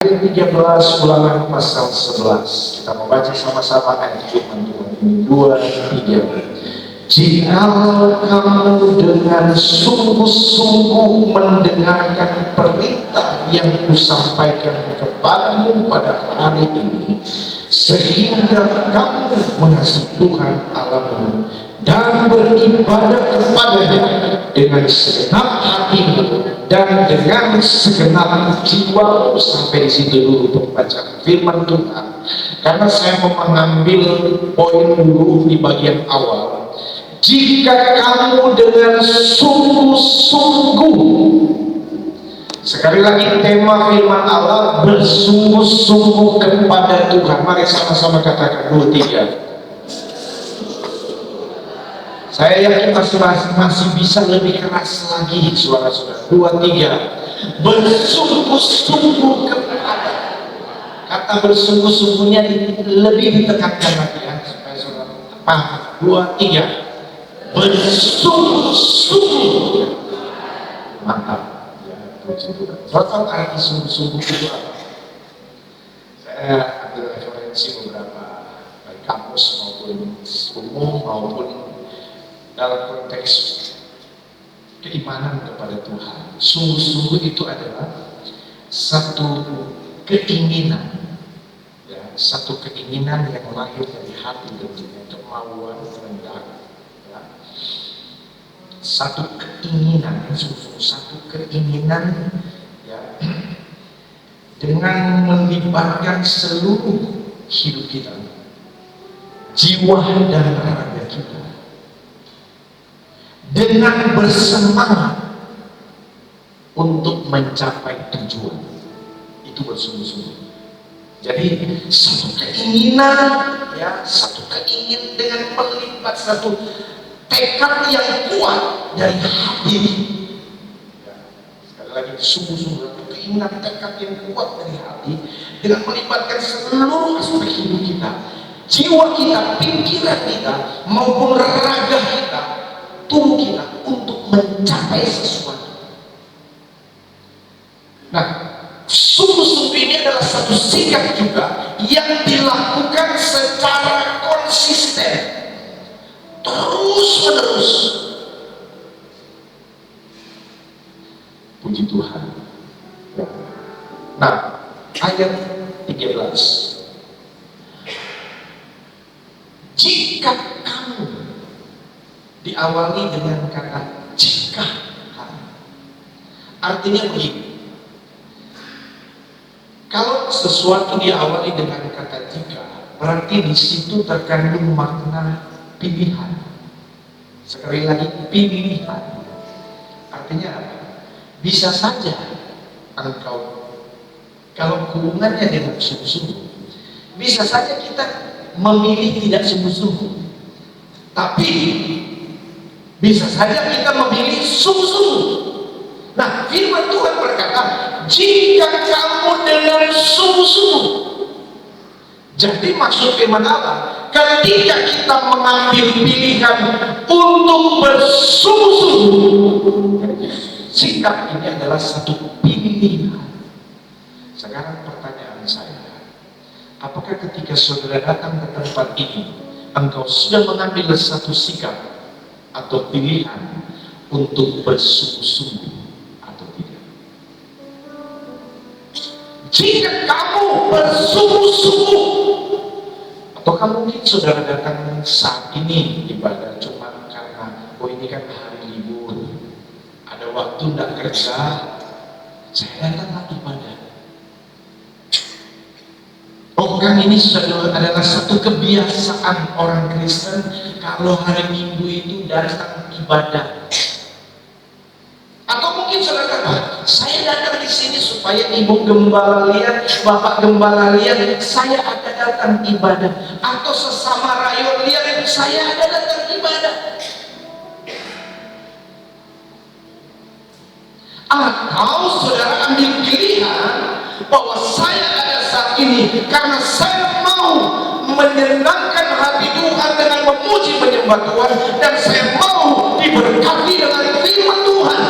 13 Ulangan pasal 11. Kita membaca sama-sama ayat firman Tuhan ini 2, 3. Jikalau kamu dengan sungguh-sungguh mendengarkan perintah yang kusampaikan kepadamu pada hari ini, sehingga kamu mengasihi Tuhan Allahmu dan beribadah kepadanya dengan segenap hatimu dan dengan segenap jiwa. Sampai di situ dulu pembacaan firman Tuhan, karena saya mau mengambil poin dulu di bagian awal. Jika kamu dengan sungguh-sungguh, sekali lagi tema firman Allah, bersungguh-sungguh kepada Tuhan. Mari sama-sama katakan 2, 3. Saya yakin masih bisa lebih keras lagi suara saudara. 2, 3. Bersungguh-sungguh kepada. Kata bersungguh-sungguhnya lebih ditekankan lagi ya, supaya saudara paham. 2, 3. Bersungguh-sungguh. Mantap. Ya, puji Tuhan. Total arti sungguh-sungguh itu apa? Saya ambil referensi beberapa baik kamus maupun umum maupun dalam konteks keimanan kepada Tuhan. Sungguh-sungguh itu adalah satu keinginan, ya, satu keinginan yang lahir dari hati tentunya, kemauan rendah, ya. Satu keinginan, sungguh-sungguh satu keinginan, ya, dengan melibatkan seluruh hidup kita, jiwa dan raga kita, dengan bersemangat untuk mencapai tujuan. Itu bersungguh-sungguh. Jadi satu keinginan, ya, satu keinginan dengan melibat satu tekad yang kuat dari hati. Ya, sekali lagi sungguh-sungguh satu keinginan, tekad yang kuat dari hati dengan melibatkan seluruh aspek hidup kita, jiwa kita, pikiran kita maupun raga kita, tubuh kita, untuk mencapai sesuatu. Nah, sungguh-sungguh ini adalah satu sikap juga yang dilakukan secara konsisten, terus-menerus. Puji Tuhan. Nah, ayat 13. Jika kamu, diawali dengan kata jika kamu. Artinya begini. Kalau sesuatu diawali dengan kata jika, berarti di situ terkandung makna pilihan. Sekali lagi, pilihan. Artinya apa? Bisa saja engkau, kalau hubungannya dengan sungguh-sungguh, bisa saja kita memilih tidak sungguh-sungguh. Tapi bisa saja kita memilih sungguh-sungguh. Nah, firman Tuhan berkata, jika kamu dengan sungguh-sungguh. Jadi maksud firman Allah, ketika kita mengambil pilihan untuk bersungguh-sungguh, sikap ini adalah satu pilihan. Sekarang pertanyaan saya, apakah ketika saudara datang ke tempat ini, engkau sudah mengambil satu sikap atau pilihan untuk bersungguh-sungguh atau tidak? Jika kamu bersungguh-sungguh, ataukah mungkin saudara datang saat ini ibadah cuma karena oh ini kan hari libur, ada waktu tidak kerja, saya datang ibadah. Oh kan ini adalah satu kebiasaan orang Kristen, kalau hari Minggu itu datang ibadah. Atau mungkin saudara kata, saya datang di sini supaya ibu gembala lihat, bapak gembala lihat, saya ada datang ibadah. Atau sesama rakyat lihat, saya ada datang ibadah. Atau saudara ambil pilihan bahwa saya ada saat ini karena saya mau menyenangkan hati Tuhan dengan memuji menyembah Tuhan, dan saya mau diberkati dengan firman Tuhan.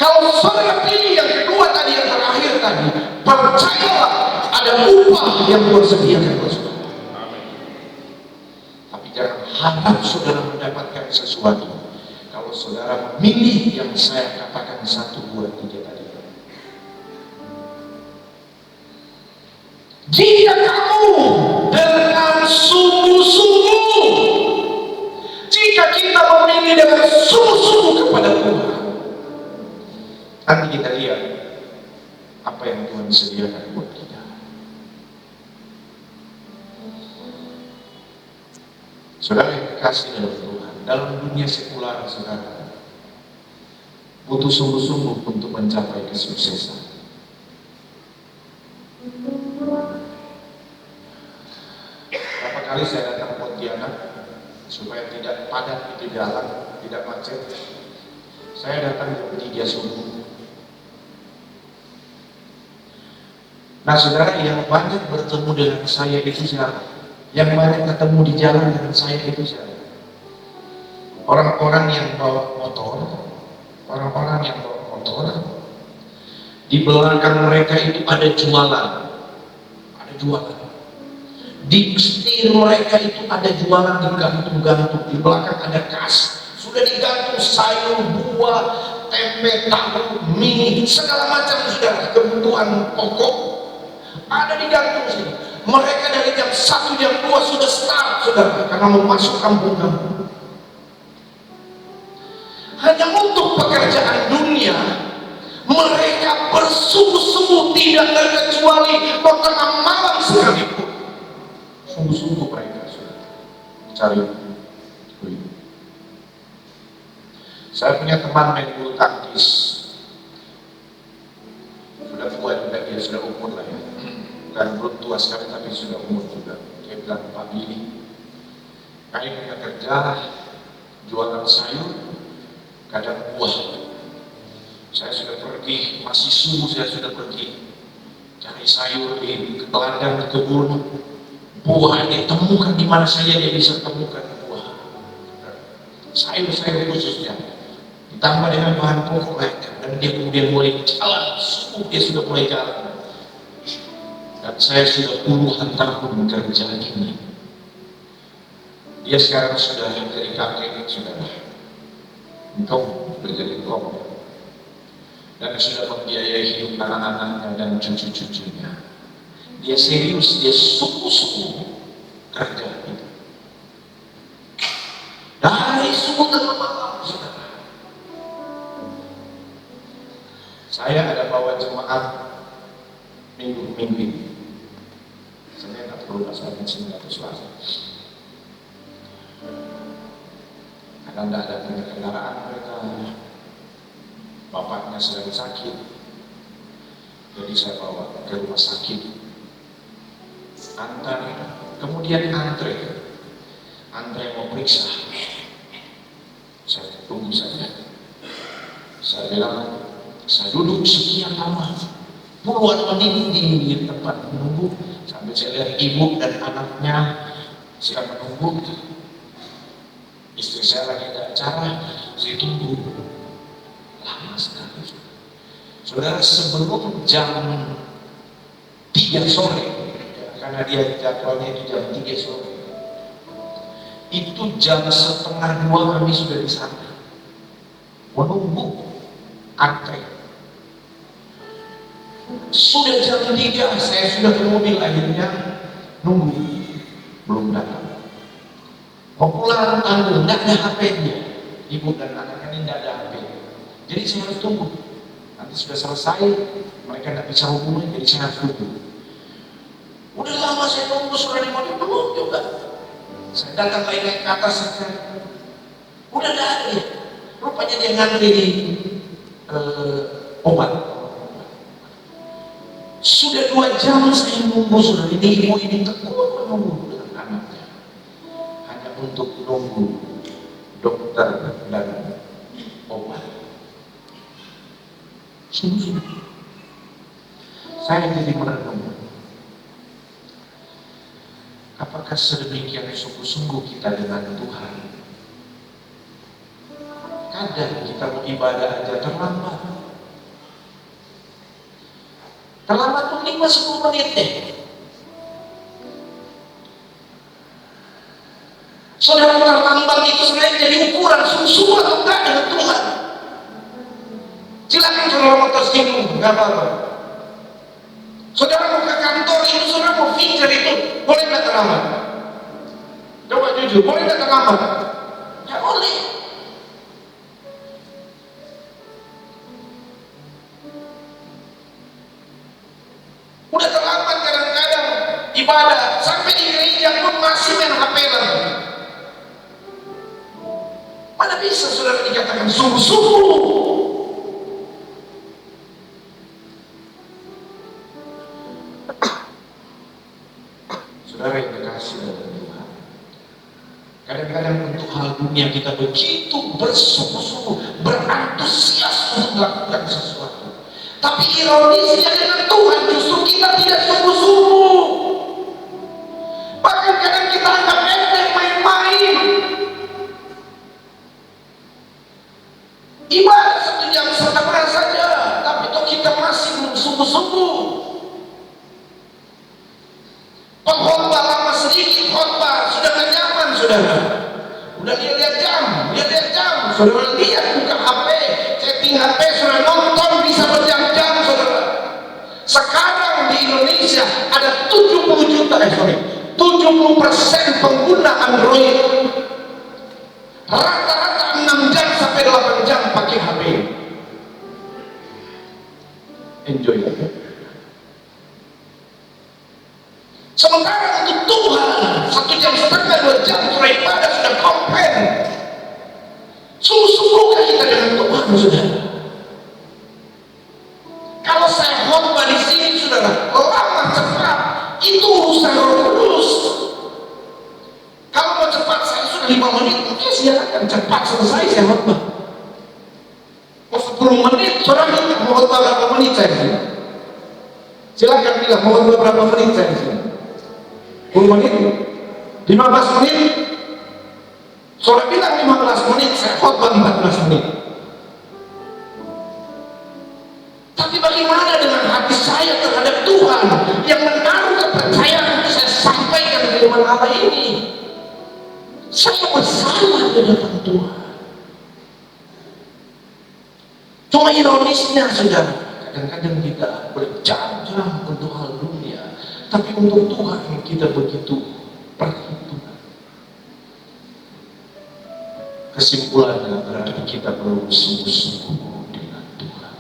Kalau saudara pilih yang kedua tadi, yang terakhir tadi, percayalah ada upah yang Tuhan sediakan buat saudara. Tapi jangan harap saudara mendapatkan sesuatu kalau saudara memilih yang saya katakan 1, 2, 3 tadi. Jika kamu dengan sungguh-sungguh, jika kita memilih dengan sungguh-sungguh kepada Tuhan, nanti kita lihat apa yang Tuhan sediakan buat kita. Saudara yang dikasih dalam Tuhan, dalam dunia sekular saudara butuh sungguh-sungguh untuk mencapai kesuksesan. Berapa kali saya datang ke Pontianak supaya tidak padat itu jalan, tidak macet, saya datang jam 3 subuh. Nah saudara, yang banyak bertemu dengan saya itu siapa? Yang banyak ketemu di jalan dengan saya itu siapa? Orang-orang yang bawa motor, orang-orang yang bawa motor. Di belakang mereka itu ada jualan, di setir mereka itu ada jualan digantung-gantung, di belakang ada kas, sudah digantung sayur, buah, tempe, tahu, mie, segala macam sudah kebutuhan pokok ada digantung sini. Mereka dari jam 1, jam 2 sudah start saudara, karena mau masuk kampung-kampung. Hanya untuk pekerjaan dunia mereka bersungguh-sungguh, tidak terkecuali tengah malam sekalipun. Sungguh-sungguh mereka sudah cari duit. Saya punya teman main bulu tangkis, sudah tua juga dia, sudah umur lah ya, bukan belum tua sekali tapi sudah umur juga. Dia bilang, Pak Billy, kami punya kerja jualan sayur, kadang buah. Saya sudah pergi, masih subuh saya sudah pergi cari sayur di ladang, di kebun. Buah dia temukan di mana saja dia bisa temukan buah. Sayur-sayur khususnya ditambah dengan bahan pokok lainnya, dan dia kemudian mulai jalan. Subuh dia sudah mulai jalan. Dan saya sudah puluhan tahun bekerja ini. Dia sekarang sudah jadi kakek, sudah engkau menjadi engkau, dan sudah membiayai hidup anak-anaknya dan cucu-cucunya. Dia serius, dia sungguh-sungguh kerja itu. Dari subuh tengah malam, saudara. Saya ada bawa jemaat minggu-minggu ini. Senin atau Senin atau Selasa. Kadang tidak ada punya kendaraan mereka. Bapaknya sedang sakit, jadi saya bawa ke rumah sakit, antar, kemudian antre mau periksa. Saya tunggu saja. Saya bilang, saya duduk sekian lama, puluhan menit di tempat menunggu, sampai saya lihat ibu dan anaknya sedang menunggu. Istri saya lagi ada acara, saya tunggu. Lama sekali. Saudara, sebelum jam 3 sore, karena dia jadwalnya itu jam 3 sore, itu jam 1:30 kami sudah di sana menunggu antre. Sudah jam 3 saya sudah ke mobil, akhirnya nunggu belum datang. Mau pulang tanggung, tidak ada HP-nya, ibu dan anaknya ini tidak ada HP. Jadi saya harus tunggu. Nanti sudah selesai, mereka tidak bisa hubungi, jadi saya harus tunggu. Udah lama saya tunggu, sudah di mobil belum juga. Saya datang lagi naik ke atas, udah tidak ada ya. Rupanya dia ngantri di obat. Sudah 2 jam saya nunggu, sudah ini ibu ini tekun menunggu dengan anaknya, hanya untuk nunggu dokter dan obat. Sungguh-sungguh saya jadi merenung, apakah sedemikian sungguh-sungguh kita dengan Tuhan? Kadang kita mau ibadah aja terlambat, Terlambat pun 5-10 menit deh. Saudara, terlambat itu sebenarnya jadi ukuran sungguh-sungguh atau enggak dengan Tuhan. Silakan saudara mau tersinggung, nggak apa-apa. Saudara mau ke kantor itu, saudara mau feature itu, boleh nggak terlambat? Coba jujur, boleh nggak terlambat? Ya boleh. Udah terlambat kadang-kadang ibadah, sampai di gereja pun masih main HP lagi. Mana bisa saudara dikatakan sungguh-sungguh? Saudara yang dikasih oleh Tuhan, kadang-kadang untuk hal dunia kita begitu bersungguh-sungguh, berantusias untuk melakukan sesuatu. Tapi ironisnya dengan Tuhan justru kita tidak sungguh-sungguh. Bahkan kadang kita anggap enteng, main-main. Ibadah 1 jam setengah saja, tapi toh kita masih belum sungguh-sungguh. Pengkhotbah lama sedikit khotbah, sudah gak nyaman saudara. Udah lihat jam, saudara lihat buka HP, setting HP, saudara nonton bisa berjam-jam saudara. Sekarang di Indonesia ada 70% pengguna Android. Rata-rata 6 jam sampai 8 jam pakai HP. Enjoy ya. Sementara untuk Tuhan 1 jam setengah 2 jam sudah ibadah, sudah komplain. Sungguh-sungguhkah kita dengan Tuhan saudara? Kalau saya khotbah di sini saudara, lama cepat itu urusan Roh Kudus. Kalau mau cepat saya sudah 5 menit, oke silakan cepat selesai saya khotbah. Mau 10 menit, saudara mau khotbah berapa menit saya di sini? Silakan bilang mau khotbah berapa menit saya di sini? 10 menit, 15 menit. Saudara bilang 15 menit, saya khotbah 14 menit. Tapi bagaimana dengan hati saya terhadap Tuhan yang menaruh kepercayaan untuk saya sampaikan firman Allah ini? Saya bersalah di depan Tuhan. Cuma ironisnya saudara, kadang-kadang kita berjam-jam untuk hal dunia, tapi untuk Tuhan kita begitu perhitungan. Kesimpulannya berarti kita perlu sungguh-sungguh dengan Tuhan.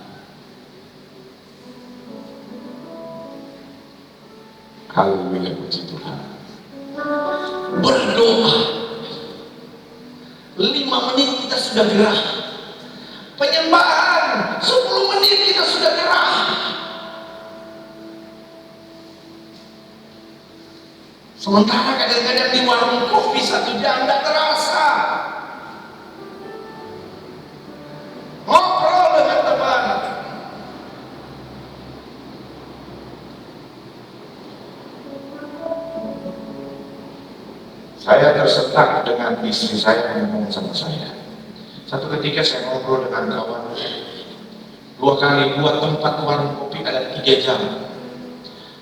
Haleluya, puji Tuhan. Berdoa 5 menit kita sudah gerah. Penyembahan 10 menit kita sudah gerah. Sementara kadang-kadang di warung kopi 1 jam tidak terasa. Ngobrol dengan teman. Saya tersentak dengan istri saya yang ngomong sama saya. Satu ketika saya ngobrol dengan kawan, 2 kali buat tempat warung kopi ada 3 jam.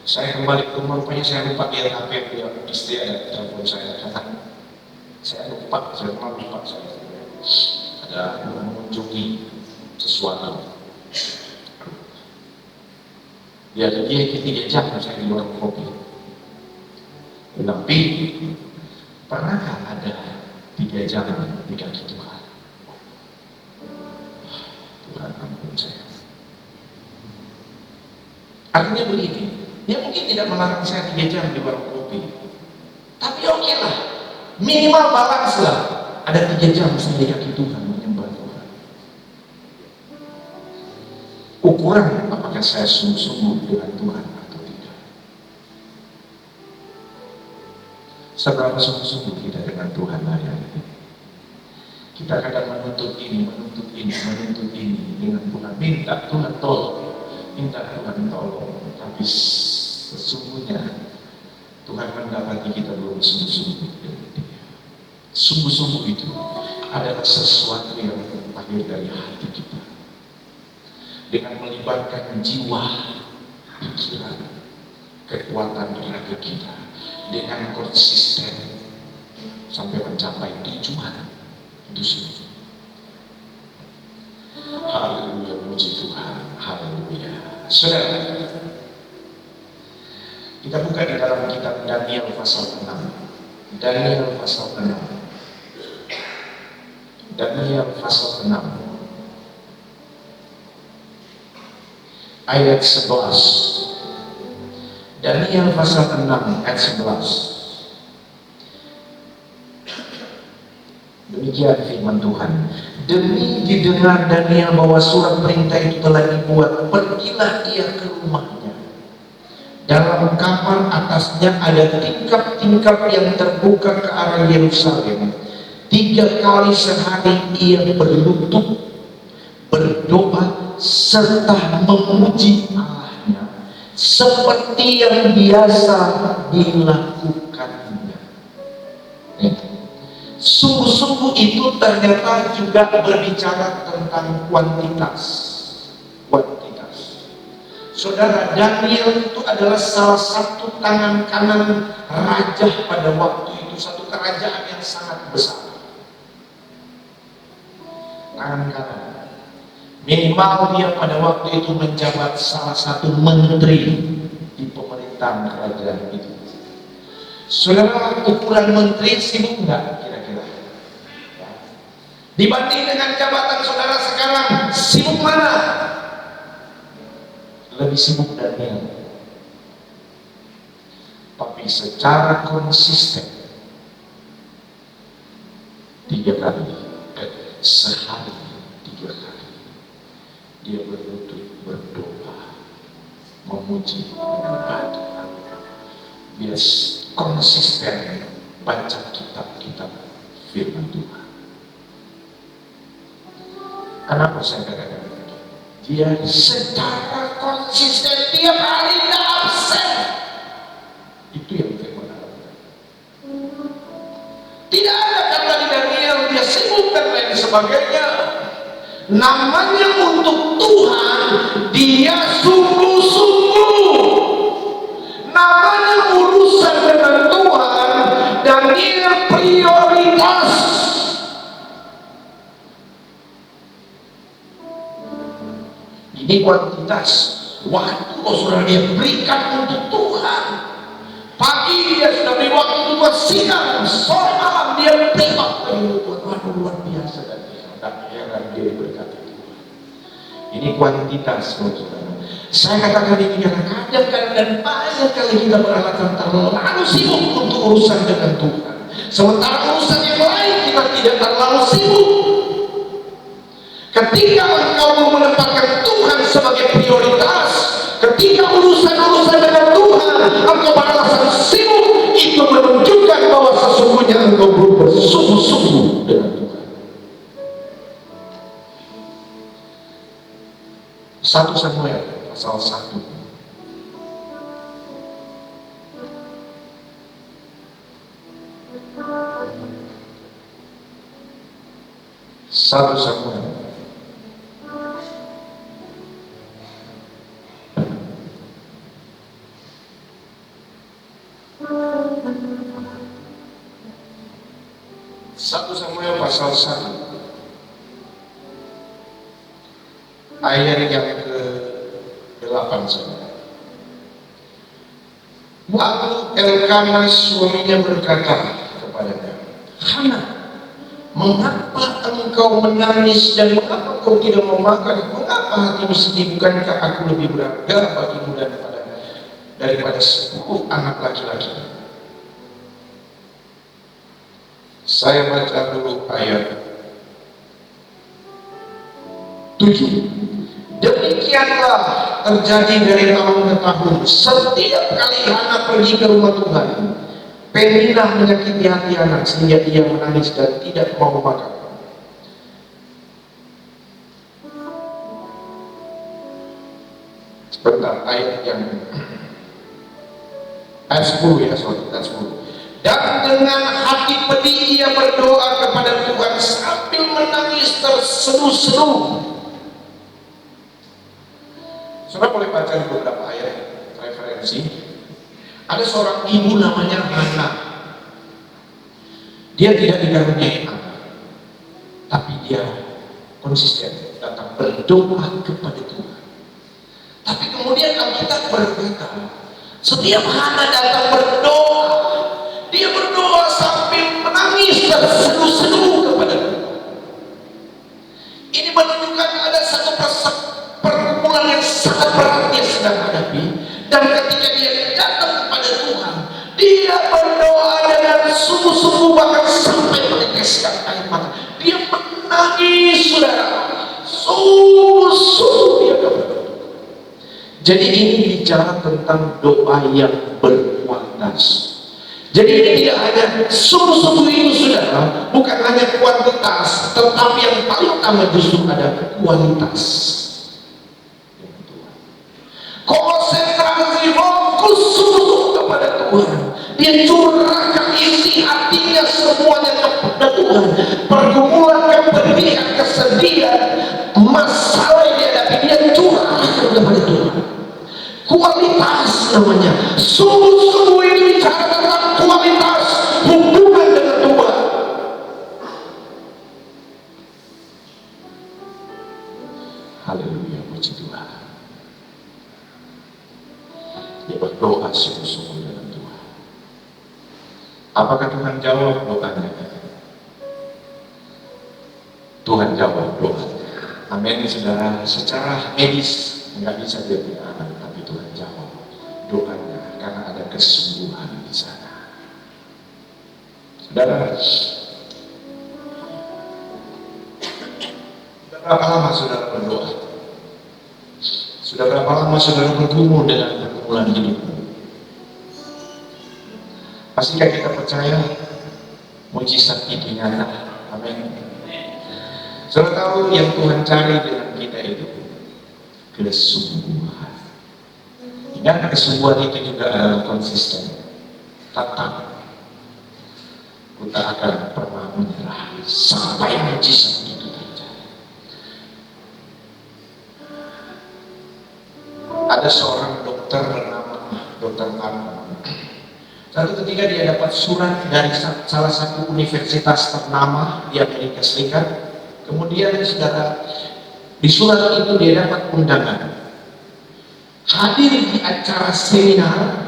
Saya kembali ke rumah, rupanya saya lupa lihat HP dia, istri ada telepon saya datang. Saya lupa saya ada mengunjungi sesuatu. Dia 3 jam saya di warung kopi. Tapi pernahkah ada 3 jam di kaki Tuhan? Tuhan ampun saya. Artinya begini, dia mungkin tidak melarang saya 3 jam di warung kopi, tapi oke lah, minimal balance lah. Ada 3 jam saya di kaki Tuhan menyembah Tuhan. Ukuran apakah saya sungguh-sungguh dengan Tuhan atau tidak? Seberapa sungguh-sungguh kita dengan Tuhan hari ini? Kita kadang menuntut ini dengan Tuhan, minta Tuhan tolong, tapi sesungguhnya Tuhan mendapati kita belum sungguh-sungguh dengan Dia. Sungguh-sungguh itu adalah sesuatu yang lahir dari hati kita, dengan melibatkan jiwa, pikiran, kekuatan raga kita dengan konsisten sampai mencapai tujuan itu sendiri. Haleluya, puji Tuhan, haleluya. Saudara, kita buka di dalam kitab Daniel pasal 6. Daniel pasal 6. Daniel pasal 6 ayat 11. Daniel pasal 6 ayat 11. Demikian firman Tuhan. Demi didengar Daniel bahwa surat perintah itu telah dibuat, pergilah ia ke rumahnya. Dalam kamar atasnya ada tingkap-tingkap yang terbuka ke arah Yerusalem. 3 kali sehari ia berlutut, berdoa, serta memuji Allahnya seperti yang biasa dilakukannya. Sungguh-sungguh itu ternyata juga berbicara tentang kuantitas. Saudara, Daniel itu adalah salah satu tangan kanan raja pada waktu itu, satu kerajaan yang sangat besar. Tangan kanan. Minimal dia pada waktu itu menjabat salah satu menteri di pemerintahan kerajaan itu. Saudara, ukuran menteri sibuk enggak kira-kira? Ya. Dibanding dengan jabatan saudara sekarang, sibuk mana? Lebih sibuk Daniel. Tapi secara konsisten 3 kali, sehari 3 kali dia berlutut, berdoa, memuji, beribadah. Dia konsisten baca kitab-kitab firman Tuhan. Kenapa saya katakan begitu? Dia secara konsisten tiap hari tidak absen. Itu yang firman Allah. Tidak ada kata di Daniel dia sibuk dan lain sebagainya. Namanya untuk Tuhan dia sungguh-sungguh. Namanya urusan dengan Tuhan dan dia prioritas. Ini kuantitas waktu saudara dia berikan untuk Tuhan. Pagi dia sudah beri waktu untuk Tuhan, siang, sore, malam dia beri waktu untuk Tuhan. Luar biasa dan heran dia berkata Tuhan. Ini kuantitas saudara. Saya katakan ini karena kadang-kadang dan banyak kali kita beralasan terlalu sibuk untuk urusan dengan Tuhan. Sementara urusan yang lain kita tidak terlalu sibuk. Ketika engkau mau menempatkan Tuhan sebagai prioritas, ketika urusan-urusan dengan Tuhan engkau beralasan sibuk, itu menunjukkan bahwa sesungguhnya engkau belum bersungguh-sungguh dengan Tuhan. 1 Samuel pasal 1. 1 Samuel pasal 1 ayat yang ke-8 saja. Lalu Elkanah suaminya berkata kepadanya, Hana, mengapa engkau menangis dan mengapa engkau tidak mau makan? Mengapa hatimu sedih? Bukankah aku lebih berharga bagimu daripada 10 anak laki-laki? Saya baca dulu ayat 7. Demikianlah terjadi dari tahun ke tahun. Setiap kali Hana pergi ke rumah Tuhan, Peninnah menyakiti hati anak sehingga ia menangis dan tidak mau makan. Sebentar, ayat 10 ya, sorry, ayat 10. Dan dengan hati pedih ia berdoa kepada Tuhan sambil menangis terseduh-seduh. Saudara boleh baca di beberapa ayat referensi. Ada seorang ibu namanya Hana. Dia tidak dikaruniai anak, tapi dia konsisten datang berdoa kepada Tuhan. Tapi kemudian Alkitab berkata, setiap Hana datang berdoa, dia berdoa sambil menangis dan seru-seru kepada Tuhan. Ini menunjukkan ada satu pergumulan yang sangat berat dia sedang hadapi, dan ketika dia datang kepada Tuhan, dia berdoa dengan sungguh-sungguh, bahkan sampai meneteskan air mata. Dia menangis, saudara, sungguh-sungguh dia berdoa. Jadi ini bicara tentang doa yang berkualitas. Jadi ini tidak hanya sungguh-sungguh itu, saudara, bukan hanya kuantitas, tetapi yang paling utama justru ada kualitas. Konsentrasi fokus sungguh kepada Tuhan. Dia curahkan isi hatinya semuanya kepada Tuhan. Pergumulan, kepedihan, kesedihan, masalah yang dihadapi, dia curahkan kepada Tuhan. Kualitas namanya. Sungguh-sungguh itu bicara tentang kualitas hubungan dengan Tuhan. Haleluya, puji Tuhan. Dia berdoa sungguh-sungguh dengan Tuhan. Apakah Tuhan jawab doanya? Tuhan jawab doanya. Amin, saudara. Secara medis nggak bisa dia punya anak, tapi Tuhan jawab doanya karena ada kesungguhan di sana. Saudara, sudah berapa lama saudara berdoa? Sudah berapa lama saudara bergumul dengan pergumulan hidupmu? Pastikan kita percaya mujizat itu nyata. Amin. Saudara tahu yang Tuhan cari dengan kita itu kesungguhan. Dan kesungguhan itu juga konsisten, tetap. Kita akan pernah menyerah sampai mujizat itu terjadi. Ada seorang dokter bernama Dr. Arnold. Satu ketika dia dapat surat dari salah satu universitas ternama di Amerika Serikat. Kemudian saudara, di surat itu dia dapat undangan hadir di acara seminar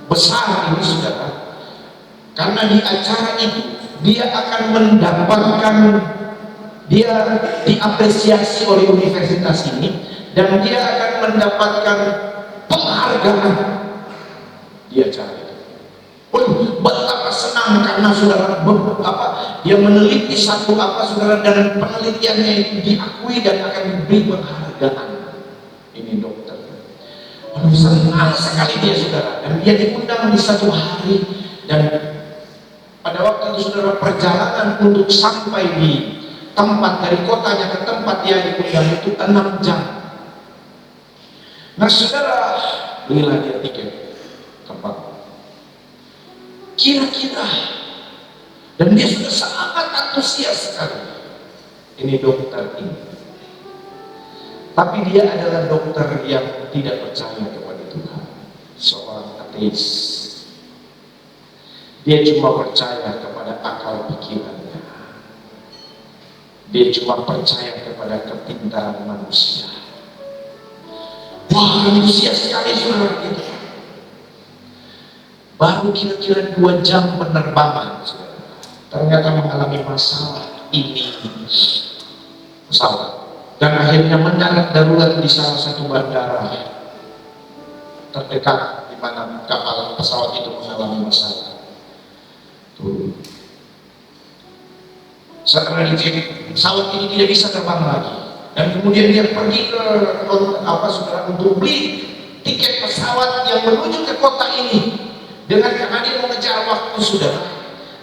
besar ini, saudara, karena di acara itu dia akan mendapatkan, dia diapresiasi oleh universitas ini dan dia akan mendapatkan penghargaan di acara itu. Betapa senang karena saudara dia meneliti satu saudara, dan penelitiannya itu diakui dan akan diberi penghargaan. Ini dokter. Senang sekali dia, saudara, dan dia diundang di satu hari, dan pada waktu itu saudara, perjalanan untuk sampai di tempat, dari kotanya ke tempat dia diundang itu 6 jam. Nah saudara, belilah dia tiket tempat. Kira-kira, dan dia sudah sangat antusias sekali. Ini dokter ini, tapi dia adalah dokter yang tidak percaya kepada Tuhan, seorang ateis. Dia cuma percaya kepada akal pikirannya. Dia cuma percaya kepada kepintaran manusia. Wah, antusias sekali saudara gitu. Baru kira-kira 2 jam penerbangan, ternyata mengalami masalah ini pesawat, dan akhirnya mendarat darurat di salah satu bandara terdekat di mana kapal pesawat itu mengalami masalah. Turun. Setelah dicek, pesawat ini tidak bisa terbang lagi, dan kemudian dia pergi ke saudara, untuk beli tiket pesawat yang menuju ke kota ini. Dengan karena dia mengejar waktu, saudara,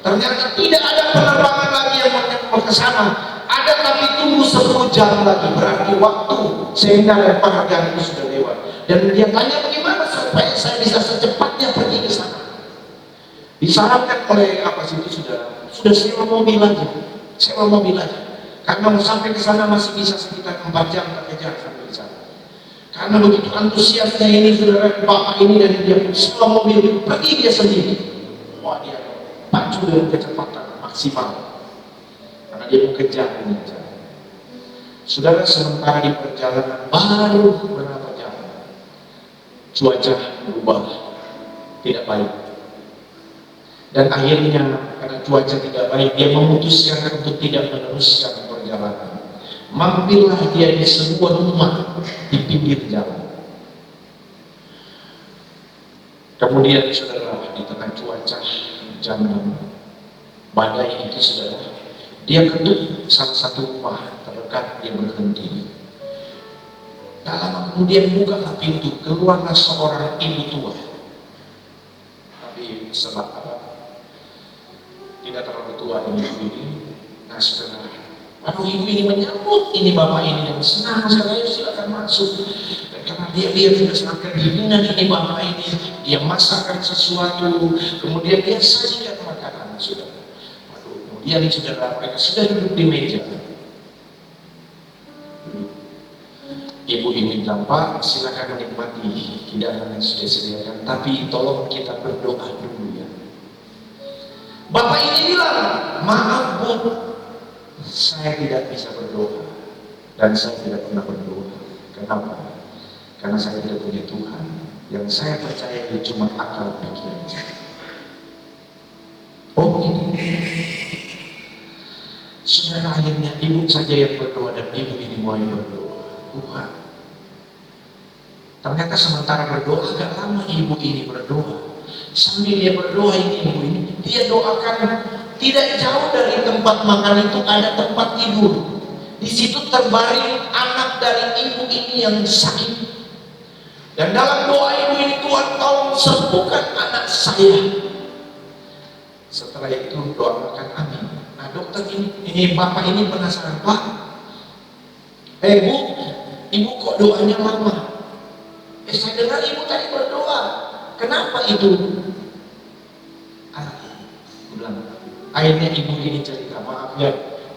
ternyata tidak ada penerbangan lagi yang mau ke sana. Ada, tapi tunggu 10 jam lagi, berarti waktu sehingga penghargaan itu sudah lewat. Dan dia tanya, bagaimana supaya saya bisa secepatnya pergi ke sana? Disarankan oleh itu, saudara, sudah sewa mobil aja, karena mau sampai ke sana masih bisa sekitar 4 jam terkejar sampai di sana. Karena begitu antusiasnya ini, saudara, bapak ini dan dia sewa mobil, pergi dia sendiri. Wah, dia pacu dengan kecepatan maksimal karena dia mau kejar ini. Saudara, sementara di perjalanan baru berapa jam, cuaca berubah, tidak baik. Dan akhirnya karena cuaca tidak baik, dia memutuskan untuk tidak meneruskan perjalanan. Mampirlah dia di sebuah rumah di pinggir jalan. Kemudian saudara, di tengah cuaca hujan badai itu, saudara, dia ketuk salah satu rumah terdekat, dia berhenti. Tak lama kemudian bukalah pintu, keluarlah seorang ibu tua. Tapi sebab apa? Tidak terlalu tua ini. Nah, saudara, lalu ibu ini menyambut ini bapak ini dengan senang sekali, silakan masuk. Dan karena dia sudah sangat dihina ini bapak ini, dia masakkan sesuatu, kemudian dia sajikan makanan, saudara. Kemudian saudara, mereka sudah duduk di meja. Ibu ini bilang, Pak, silakan menikmati hidangan yang sudah disediakan, tapi tolong kita berdoa dulu ya. Bapak ini bilang, maaf Bu, saya tidak bisa berdoa dan saya tidak pernah berdoa. Kenapa? Karena saya tidak punya Tuhan. Yang saya percaya itu cuma akal pikiran saya. Oh ini, saudara, akhirnya ibu saja yang berdoa dan ibu ini mulai berdoa. Tuhan, ternyata sementara berdoa agak lama ibu ini berdoa. Sambil dia berdoa ini ibu ini, dia doakan. Tidak jauh dari tempat makan itu ada tempat tidur. Di situ terbaring anak dari ibu ini yang sakit. Dan dalam doa ibu ini, Tuhan tolong sembuhkan anak saya. Setelah itu doa makan amin. Nah, dokter ini bapak ini penasaran, Pak, Bu, ibu kok doanya lama? Saya dengar ibu tadi berdoa. Kenapa itu? Akhirnya ibu ini cerita, maaf ya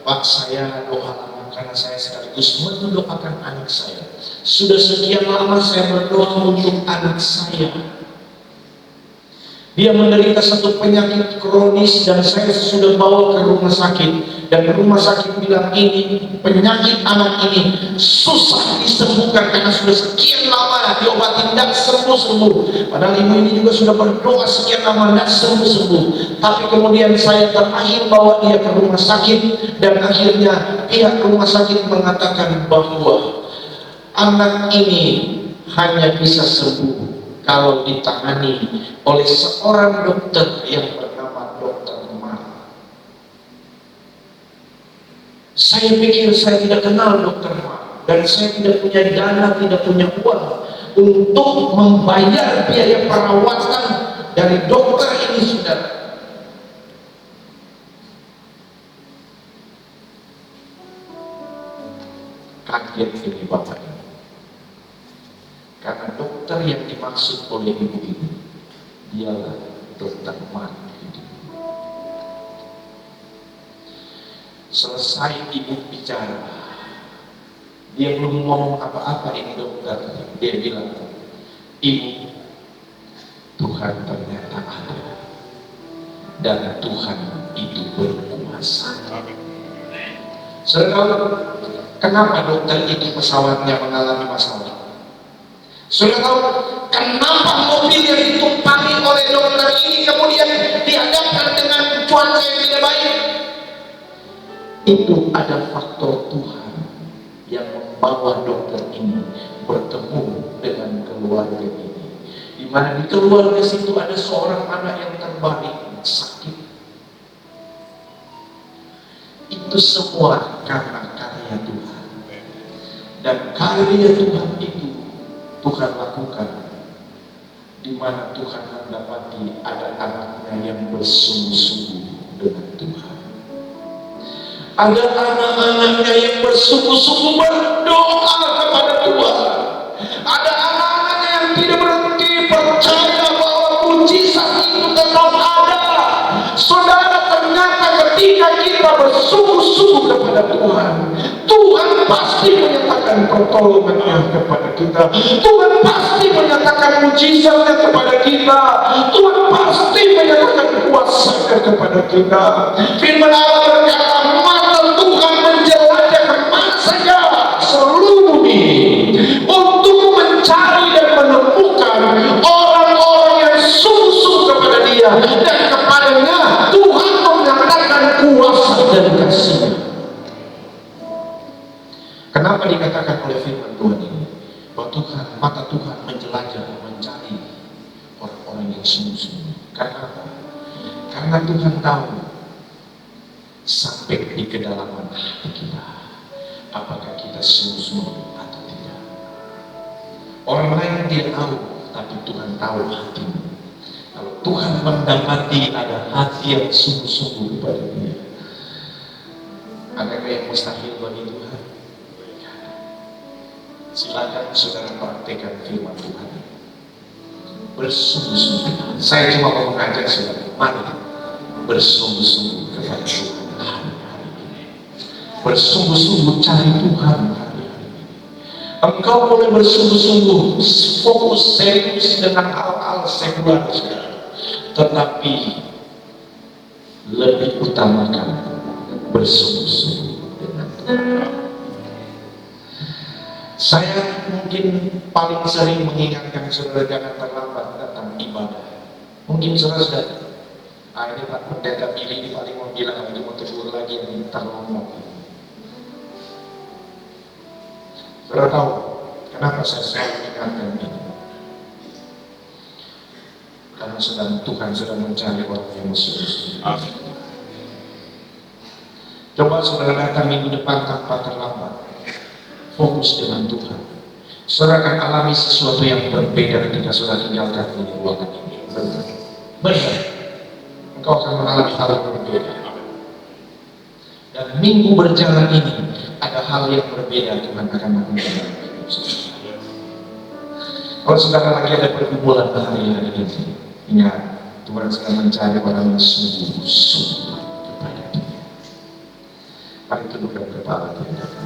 Pak, saya doa lama karena saya sekaligus mendoakan anak saya. Sudah sekian lama saya berdoa untuk anak saya. Dia menderita satu penyakit kronis dan saya sudah bawa ke rumah sakit. Dan rumah sakit bilang ini penyakit anak ini susah disembuhkan karena sudah sekian lama diobatin tidak sembuh-sembuh. Padahal ibu ini juga sudah berdoa sekian lama tidak sembuh-sembuh. Tapi kemudian saya terakhir bawa dia ke rumah sakit dan akhirnya pihak rumah sakit mengatakan bahwa anak ini hanya bisa sembuh kalau ditangani oleh seorang dokter yang bernama Dokter Mar. Saya pikir saya tidak kenal Dokter Mar dan saya tidak punya dana, tidak punya uang untuk membayar biaya perawatan dari dokter ini, saudara. Kaget ini bapak ini. Karena dokter yang dimaksud oleh ibu ini dialah Dokter Mar. Selesai ibu bicara, dia belum ngomong apa-apa ini dokter. Dia bilang, ibu, Tuhan ternyata ada dan Tuhan itu berkuasa. Saudara, kenapa dokter itu pesawatnya mengalami masalah? Sudah tahu kenapa mobil yang ditumpangi oleh dokter ini kemudian dihadapkan dengan cuaca yang tidak baik? Itu ada faktor Tuhan yang membawa dokter ini bertemu dengan keluarga ini. Di mana di keluarga situ ada seorang anak yang terbaring sakit. Itu semua karena karya Tuhan. Dan karya Tuhan itu Tuhan lakukan di mana Tuhan mendapati ada anaknya yang bersungguh-sungguh dengan Tuhan. Ada anak-anaknya yang bersungguh-sungguh berdoa kepada Tuhan. Ada anak-anaknya yang tidak berhenti percaya bahwa mujizat itu tetap ada. Saudara, ternyata ketika kita bersungguh-sungguh kepada Tuhan, Tuhan Tuhan pasti menyatakan pertolongannya kepada kita. Tuhan pasti menyatakan mujizatnya kepada kita. Tuhan pasti menyatakan kuasanya kepada kita. Firman Allah berkata, mata Tuhan menjelajah kemana saja seluruh bumi untuk mencari dan menemukan orang-orang yang sungguh-sungguh kepada Dia, dan kepadanya Tuhan menyatakan kuasa dan kasih-Nya. Kenapa dikatakan oleh firman Tuhan ini bahwa Tuhan, mata Tuhan menjelajah, mencari orang-orang yang sungguh-sungguh? Karena apa? Karena Tuhan tahu sampai di kedalaman hati kita, apakah kita sungguh-sungguh atau tidak. Orang lain tidak tahu, tapi Tuhan tahu hatimu. Kalau Tuhan mendapati ada hati yang sungguh-sungguh kepada Dia, adakah yang mustahil bagi Tuhan? Silakan saudara praktekkan firman Tuhan. Bersungguh-sungguh. Saya cuma mau mengajak saudara, mari bersungguh-sungguh kepada Tuhan hari-hari ini. Bersungguh-sungguh cari Tuhan hari-hari ini. Engkau boleh bersungguh-sungguh, fokus serius dengan hal-hal sekular saudara, tetapi lebih utamakan bersungguh-sungguh dengan Tuhan. Saya mungkin paling sering mengingatkan saudara jangan terlambat datang ibadah. Mungkin saudara sudah, ini Pak Pendeta Billy ini paling mau bilang lagi, mau tegur lagi yang terlambat. Saudara tahu kenapa saya selalu mengingatkan ini? Karena Tuhan sedang mencari orang yang sungguh-sungguh. Coba saudara datang minggu depan tanpa terlambat, fokus dengan Tuhan. Saudara akan alami sesuatu yang berbeda ketika saudara tinggalkan ini ruangan ini. Benar. Engkau akan mengalami hal yang berbeda. Dan minggu berjalan ini ada hal yang berbeda Tuhan akan lakukan. Kalau saudara lagi ada pergumulan hari-hari ini, ingat Tuhan sedang mencari orang yang sungguh-sungguh kepada Dia. Mari tundukkan kepala kita.